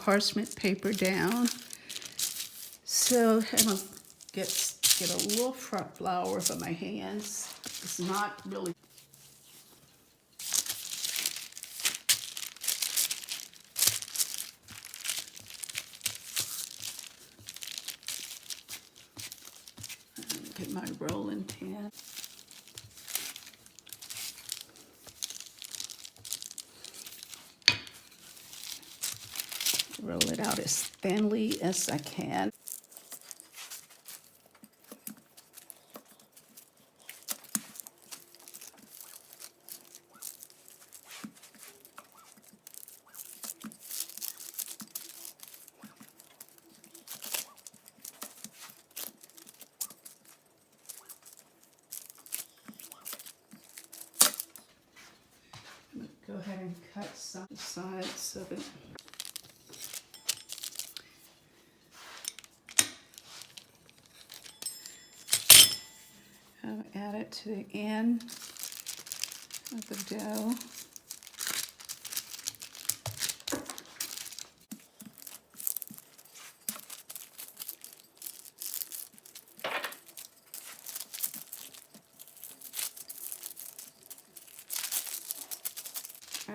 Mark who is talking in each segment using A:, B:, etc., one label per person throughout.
A: parchment paper down. So I'm gonna get a little front flour for my hands. It's not really. Get my rolling pin. Roll it out as thinly as I can. Go ahead and cut some sides of it. I'll add it to the end of the dough.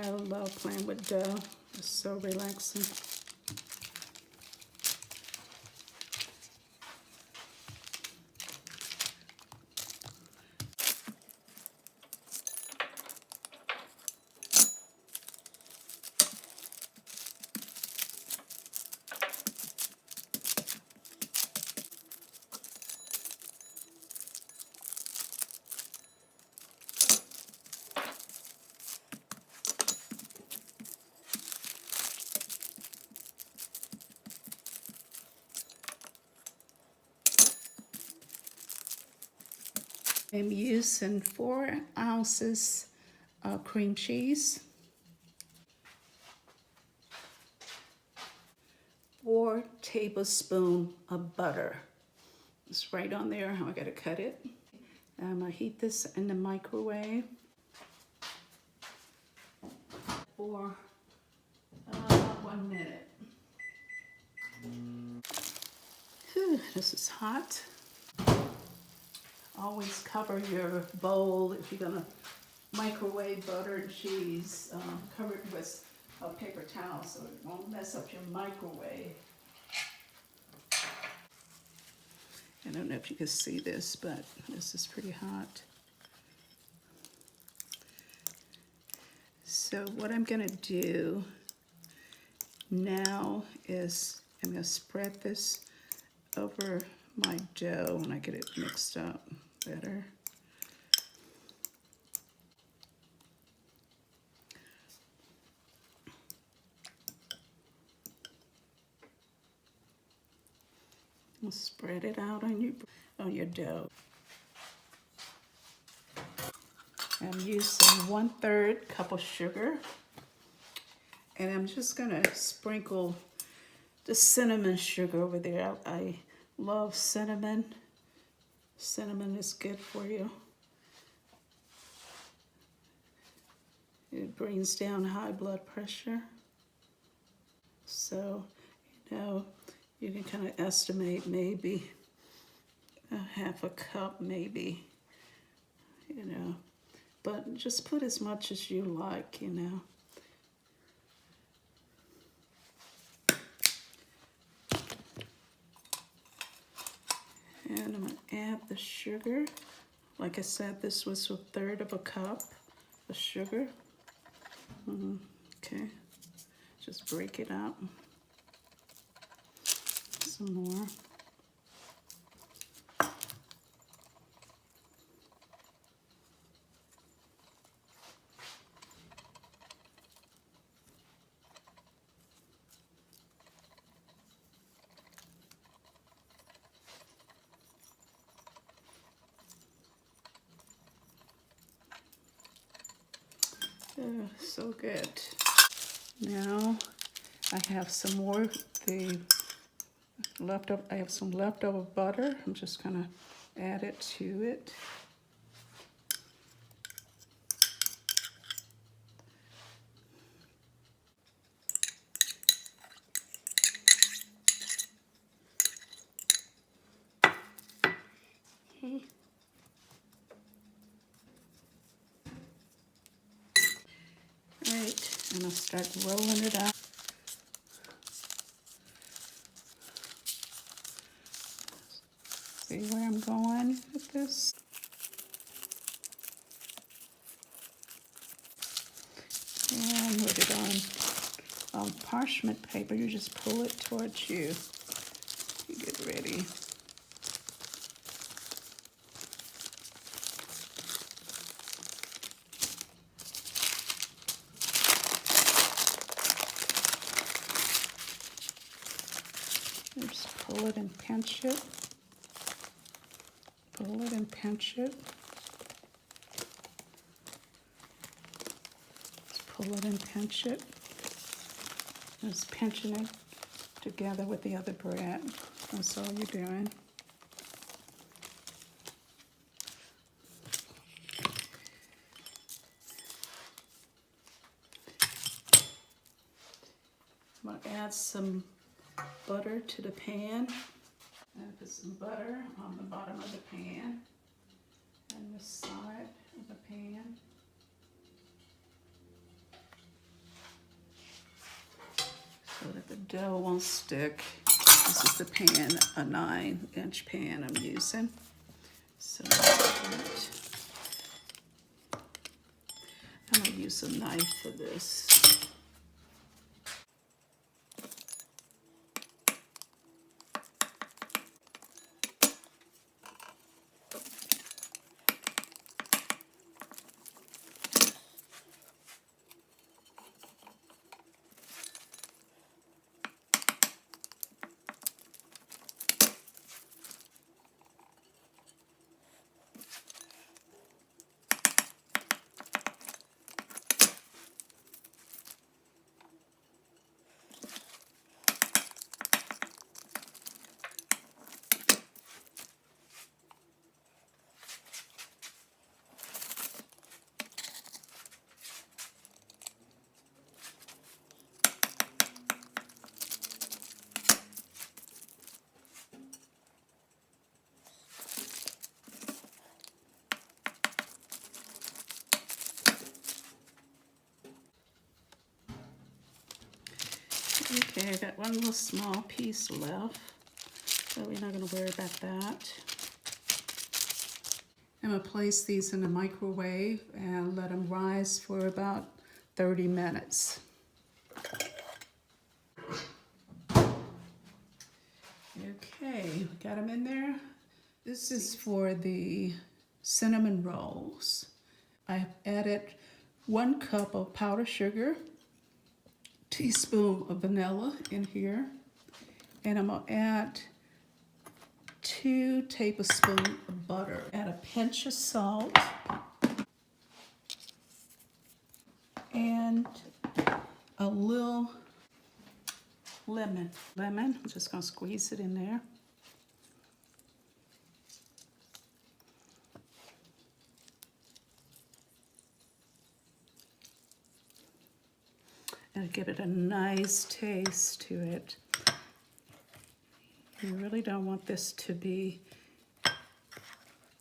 A: I love playing with dough. It's so relaxing. I'm using 4 ounces of cream cheese, 4 tablespoons of butter. It's right on there. I gotta cut it. I'm gonna heat this in the microwave for 1 minute. Whew, this is hot. Always cover your bowl if you're gonna microwave butter and cheese. Cover it with a paper towel so it won't mess up your microwave. I don't know if you can see this, but this is pretty hot. So what I'm gonna do now is I'm gonna spread this over my dough when I get it mixed up better. We'll spread it out on your dough. I'm using 1/3 cup of sugar, and I'm just gonna sprinkle the cinnamon sugar over there. I love cinnamon. Cinnamon is good for you. It brings down high blood pressure. So, you can kind of estimate maybe a 1/2 cup, maybe, but just put as much as you like, And I'm gonna add the sugar. Like I said, this was 1/3 cup of sugar. Okay, just break it up. Some more. Oh, so good. Now I have some more I have some leftover butter. I'm just gonna add it to it. Okay. Right, and I'll start rolling it out. See where I'm going with this? And put it on parchment paper. You just pull it towards you. You get ready. You just pull it and pinch it. Pull it and pinch it. Just pull it and pinch it. Just pinching it together with the other bread. That's all you're doing. I'm going to add some butter to the pan. And put some butter on the bottom of the pan and the side of the pan. So that the dough won't stick. This is the pan, a 9-inch pan I'm using. So I'm going to use a knife for this. Okay, I got one little small piece left, so we're not going to worry about that. I'm going to place these in the microwave and let them rise for about 30 minutes. Okay, got them in there. This is for the cinnamon rolls. I added 1 cup of powdered sugar, teaspoon of vanilla in here, and I'm going to add 2 tablespoons of butter. Add a pinch of salt and a little lemon. I'm just going to squeeze it in there. And give it a nice taste to it. You really don't want this to be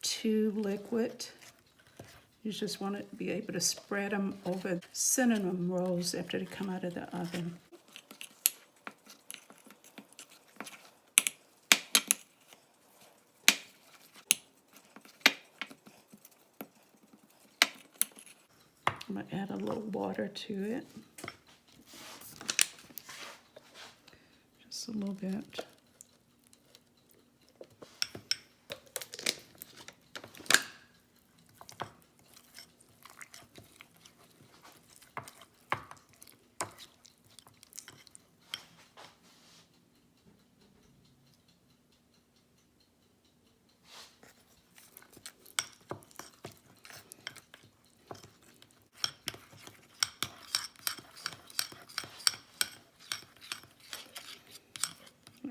A: too liquid. You just want to be able to spread them over cinnamon rolls after they come out of the oven. I'm going to add a little water to it. Just a little bit.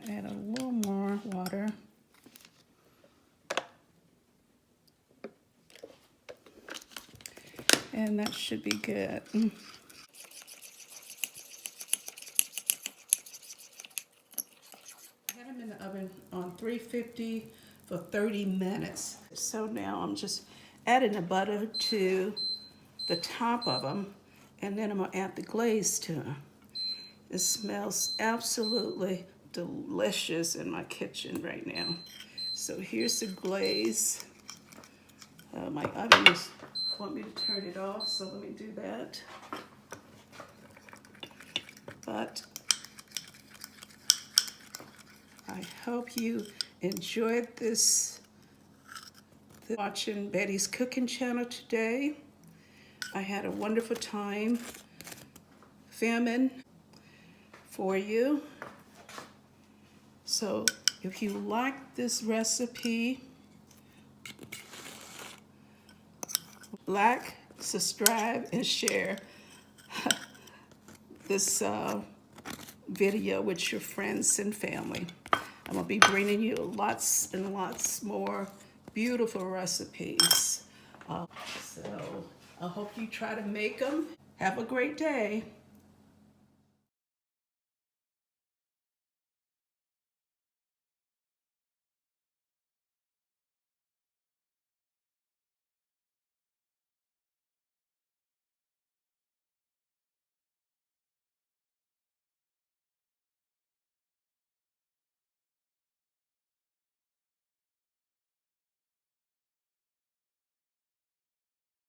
A: Add a little more water. And that should be good. I had them in the oven on 350 for 30 minutes. So now I'm just adding the butter to the top of them, and then I'm gonna add the glaze to them. It smells absolutely delicious in my kitchen right now. So here's the glaze. My oven is want me to turn it off, so let me do that. But I hope you enjoyed this watching Betty's cooking channel today. I had a wonderful time filming for you. So if you like this recipe, like, subscribe, and share this video with your friends and family. I'm gonna be bringing you lots and lots more beautiful recipes. So I hope you try to make them. Have a great day.